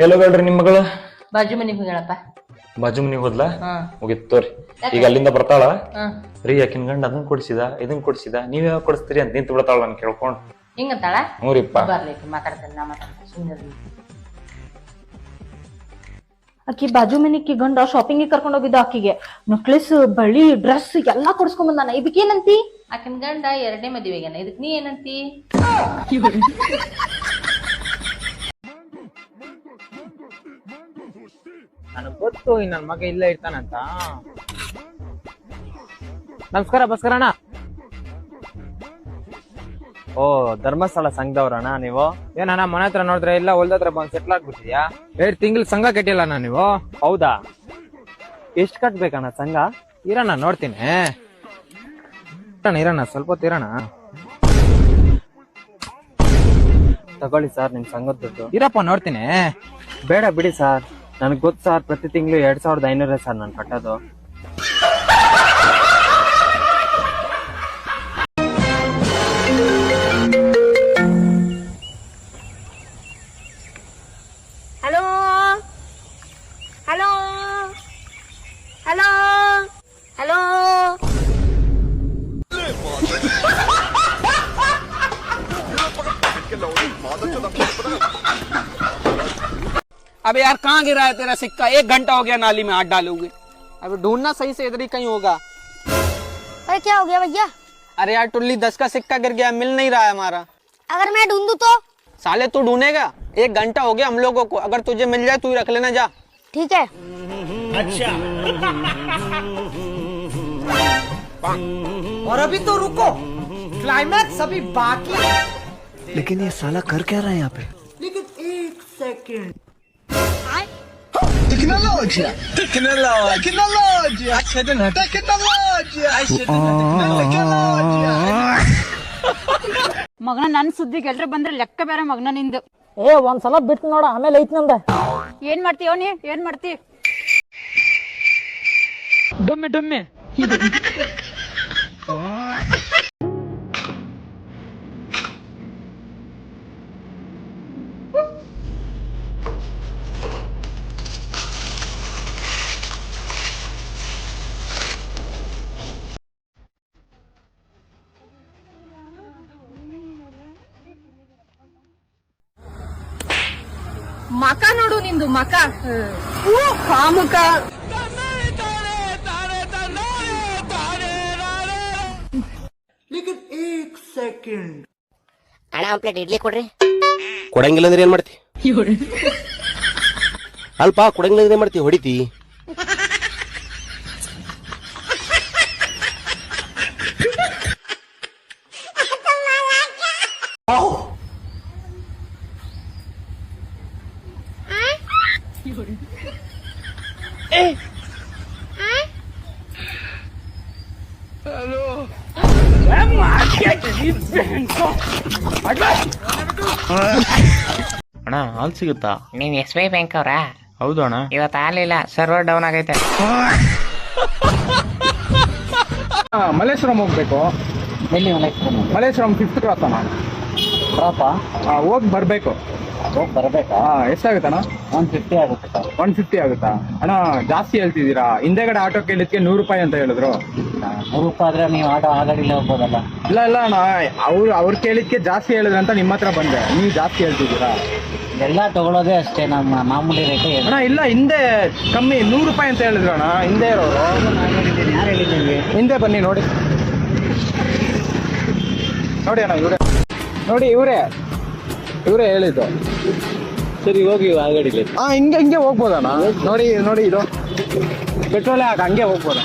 ಎಲ್ಲೋಗಳ್ರಿ ನಿಮ್ ಮಗಳು? ಬಾಜು ಮನಿಗ್ ಹೋಗ್ಯಾಳಪ್ಪ. ಬಾಜು ಮನಿಗ್ ಹೋದ್ಲಾ? ಹಾ. ಮುಗಿತ್ತೋರಿ. ಈಗ ಅಲ್ಲಿಂದ ಬರ್ತಾಳ. ಹಾ. ರೀ ಆಕಿನ್ ಗಂಡ ಅದನ್ ಕೊಡ್ಸಿದ ಇದನ್ ಕೊಡ್ಸಿದ ನೀವ್ ಯಾವಾಗ ಕೊಡಿಸ್ತೀರಿ ಅಂತ ನಿಂತು ಬಿಡ್ತಾಳ ನನ್ ಕೇಳ್ಕೊಂಡ್. ಹಿಂಗಂತಾಳ? ಹ್ಞೂರಿಪ್ಪ. ಬರ್ಲಿ ಮಾತಾಡ್ತೇನೆ, ನಾ ಮಾತಾಡ್ತೇನೆ, ಸುಮ್ಮನೆ. ಆಕಿ ಬಾಜು ಮನಿಕ್ಕಿ ಗಂಡ ಶಾಪಿಂಗ್ ಕರ್ಕೊಂಡ್ ಹೋಗಿದ್ದ. ಆಕಿಗೆ ನೆಕ್ಲೆಸ್, ಬಳಿ, ಡ್ರೆಸ್ ಎಲ್ಲಾ ಕೊಡ್ಸ್ಕೊಂಡ್ ಬಂದಾನ. ಇದಕ್ಕೇನಂತಿ? ಆಕಿನ ಗಂಡ 2ನೇ ಮದುವೆಗೇನ, ಇದಕ್ ನೀ ಏನಂತಿ? ನನಗ್ ಗೊತ್ತು ನನ್ ಮಗ ಇಲ್ಲೇ ಇರ್ತಾನಂತ. ನಮಸ್ಕಾರ ಬಸ್ಕರಣ್ಣ. ಓ, ಧರ್ಮಸ್ಥಳ ಸಂಘದವ್ರಣ್ಣ ನೀವು? ಏನಣ್ಣ ಮನೆ ಹತ್ರ ನೋಡಿದ್ರೆ ಇಲ್ಲ ಹೊಲ್ದತ್ರ ಬಂದ್ ಸೆಟ್ಲ್ ಆಗ್ಬಿಟ್ಟಿದ್ಯಾ? 2 ತಿಂಗಳು ಸಂಘ ಕಟ್ಟಿಲ್ಲಣ್ಣ ನೀವು? ಹೌದಾ? ಎಷ್ಟ್ ಕಟ್ಬೇಕಣ್ಣ ಸಂಘ? ಇರೋಣ ನೋಡ್ತೀನಿ. ಇರೋಣ ಸ್ವಲ್ಪ ಹೊತ್ತು ಇರೋಣ. ತಗೊಳ್ಳಿ ಸರ್ ನಿಮ್ ಸಂಘದ ದುಡ್ಡು. ಇರಪ್ಪ ನೋಡ್ತೀನಿ. ಬೇಡ ಬಿಡಿ ಸರ್, ನನಗೆ ಗೊತ್ತು ಸರ್, ಪ್ರತಿ ತಿಂಗಳು 2500 ಸರ್ ನಾನು ಕಟ್ಟೋದು. Hello hello hello hello. अबे यार कहाँ गिरा है तेरा सिक्का? 1 घंटा हो गया नाली में हाथ डालोगे। अबे ढूंढना सही से, इधर ही कहीं होगा। अरे क्या हो गया भैया? अरे यार टुल्ली 10 का सिक्का गिर गया, मिल नहीं रहा है हमारा। अगर मैं ढूंढूं तो? साले तू ढूंढेगा? 1 घंटा हो गया हम लोगों को, अगर तुझे मिल जाए तू ही रख लेना, जा। ठीक है। अच्छा। और अभी तो रुको, क्लाइमैक्स अभी बाकी है। लेकिन ये साला कर क्या रहा है यहाँ पे? लेकिन 1 सेकंड। ಮಗನ ನನ್ ಸುದ್ದಿಗೆ ಎಲ್ರು ಬಂದ್ರೆ ಲೆಕ್ಕ ಬೇರೆ ಮಗನ ನಿಂದು. ಒಂದ್ಸಲ ಬಿಟ್ಟು ನೋಡ, ಆಮೇಲೆ ಐತ್ ನಮ್ದ. ಏನ್ ಮಾಡ್ತೀವ ನೀ? ಏನ್ ಮಾಡ್ತಿ? ಡೊಮ್ಮೆ ಡೊಮ್ಮೆ. ಮಕ ನೋಡು ನಿಂದು, ಮಕ ಮುಖ. लेकिन 1 सेकंड। ಅಣ್ಣ 1 ಪ್ಲೇಟ್ ಇಡ್ಲಿ ಕೊಡ್ರಿ. ಕೊಡಂಗಿಲ್ಲ ಅಂದ್ರೆ ಏನ್ ಮಾಡ್ತಿ? ಅಲ್ಪ ಕೊಡಂಗಿಲ್ಲ ಅಂದ್ರೆ ಏನ್ ಮಾಡ್ತಿ? ಹೊಡಿತಿ? ಅಣ್ಣ ಹಾಲ್ ಸಿಗುತ್ತಾ? ನೀವ್ SBI ಬ್ಯಾಂಕ್ ಅವ್ರಾ? ಹೌದು ಅಣ್ಣ. ಇವತ್ತು ಹಾಲಿಲ್ಲ, ಸರ್ವರ್ ಡೌನ್ ಆಗೈತೆ. ಮಲ್ಲೇಶ್ವರಂ ಹೋಗ್ಬೇಕು. ಎಲ್ಲಿ? ಮಲ್ಲೇಶ್ವರಂ 5th ಕ್ರಾಸ್ ಅಣ್ಣ. ಹೋಗಿ ಬರ್ಬೇಕು. ಎಷ್ಟಾಗುತ್ತಣ್ಣ? 150 ಆಗುತ್ತೆ. 150 ಆಗುತ್ತಾ ಅಣ್ಣ? ಜಾಸ್ತಿ ಹೇಳ್ತಿದ್ದೀರಾ. ಹಿಂದೆಗಡೆ ಆಟೋ ಕೇಳಿದ್ಕೆ 100 ರೂಪಾಯಿ ಅಂತ ಹೇಳಿದ್ರು. 100 ರೂಪಾಯಿ ಆದ್ರೆ ನೀವು ಆಟೋ ಆಗಡಿಲ್ಲ ಹೋಗ್ಬೋದಲ್ಲ? ಇಲ್ಲ ಇಲ್ಲ ಅಣ್ಣ, ಅವ್ರು ಕೇಳಿದ್ಕೆ ಜಾಸ್ತಿ ಹೇಳಿದ್ರಂತ ನಿಮ್ಮ ಹತ್ರ ಬಂದೆ. ನೀವು ಜಾಸ್ತಿ ಹೇಳ್ತಿದ್ದೀರಾ. ಎಲ್ಲ ತಗೊಳ್ಳೋದೇ ಅಷ್ಟೇ, ನಮ್ಮ ಮಾಮೂಲಿ ರೇಟ್. ಅಣ್ಣ ಇಲ್ಲ, ಹಿಂದೆ ಕಮ್ಮಿ 100 ರೂಪಾಯಿ ಅಂತ ಹೇಳಿದ್ರು ಅಣ್ಣ. ಹಿಂದೆ ಇರೋರು. ಯಾರು ಹೇಳಿದ್ದೀವಿ? ಹಿಂದೆ ಬನ್ನಿ ನೋಡಿ. ನೋಡಿ ಅಣ್ಣ, ನೋಡಿ ಇವರೇ ಹೇಳಿದ್ದು. ಸರಿ ಹೋಗಿ ಆಗಡಿಲ್ಲ. ಹಿಂಗೆ ಹೋಗ್ಬೋದಣ್ಣ? ನೋಡಿ ಇದು ಪೆಟ್ರೋಲ್ ಹಾಕ, ಹಂಗೆ ಹೋಗ್ಬೋದ?